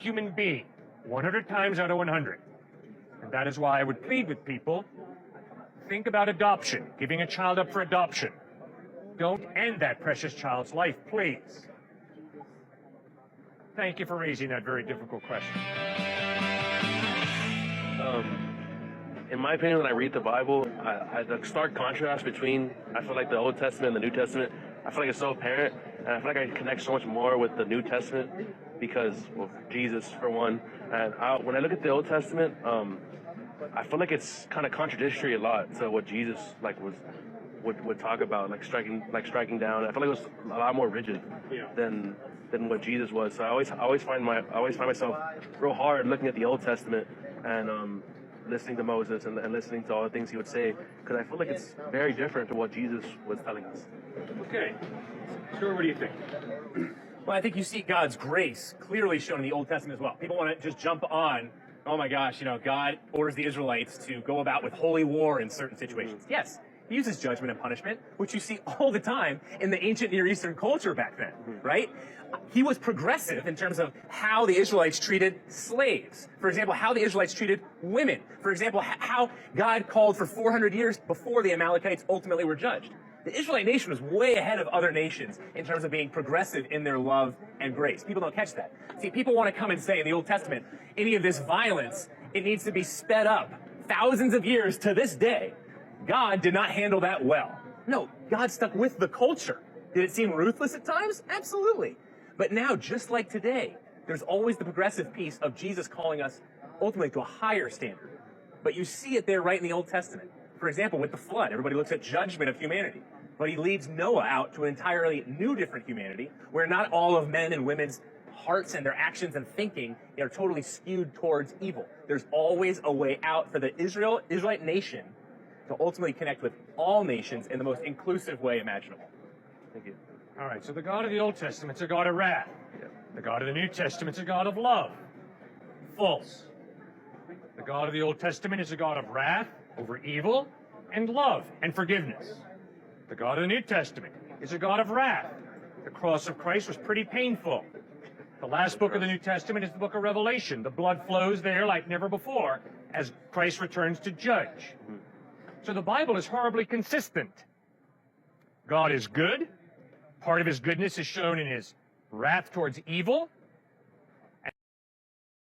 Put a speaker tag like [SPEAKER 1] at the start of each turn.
[SPEAKER 1] human being 100 times out of 100. And that is why I would plead with people, think about adoption, giving a child up for adoption. Don't end that precious child's life, please. Thank you for raising that very difficult question.
[SPEAKER 2] In my opinion, when I read the Bible, the stark contrast between, I feel like the Old Testament and the New Testament, I feel like it's so apparent, and I feel like I connect so much more with the New Testament because of Jesus, for one. And when I look at the Old Testament, I feel like it's kind of contradictory a lot to what Jesus would talk about, like striking down. I feel like it was a lot more rigid than what Jesus was. So I always find myself real hard looking at the Old Testament and listening to Moses and listening to all the things he would say, because I feel like it's very different to what Jesus was telling us.
[SPEAKER 1] Okay. Stuart, what do you think?
[SPEAKER 3] Well, I think you see God's grace clearly shown in the Old Testament as well. People want to just jump on, oh my gosh, God orders the Israelites to go about with holy war in certain situations. Yes, he uses judgment and punishment, which you see all the time in the ancient Near Eastern culture back then, right? He was progressive in terms of how the Israelites treated slaves. For example, how the Israelites treated women. For example, how God called for 400 years before the Amalekites ultimately were judged. The Israelite nation was way ahead of other nations in terms of being progressive in their love and grace. People don't catch that. See, people want to come and say in the Old Testament, any of this violence, it needs to be sped up thousands of years to this day. God did not handle that well. No, God stuck with the culture. Did it seem ruthless at times? Absolutely. But now, just like today, there's always the progressive piece of Jesus calling us ultimately to a higher standard. But you see it there right in the Old Testament. For example, with the flood, everybody looks at judgment of humanity. But he leads Noah out to an entirely new, different humanity, where not all of men and women's hearts and their actions and thinking are totally skewed towards evil. There's always a way out for the Israelite nation to ultimately connect with all nations in the most inclusive way imaginable.
[SPEAKER 2] Thank you.
[SPEAKER 1] All right, so the God of the Old Testament's a God of wrath. The God of the New Testament's a God of love. False. The God of the Old Testament is a God of wrath over evil and love and forgiveness. The God of the New Testament is a God of wrath. The cross of Christ was pretty painful. The last book of the New Testament is the book of Revelation. The blood flows there like never before as Christ returns to judge. So the Bible is horribly consistent. God is good. Part of his goodness is shown in his wrath towards evil,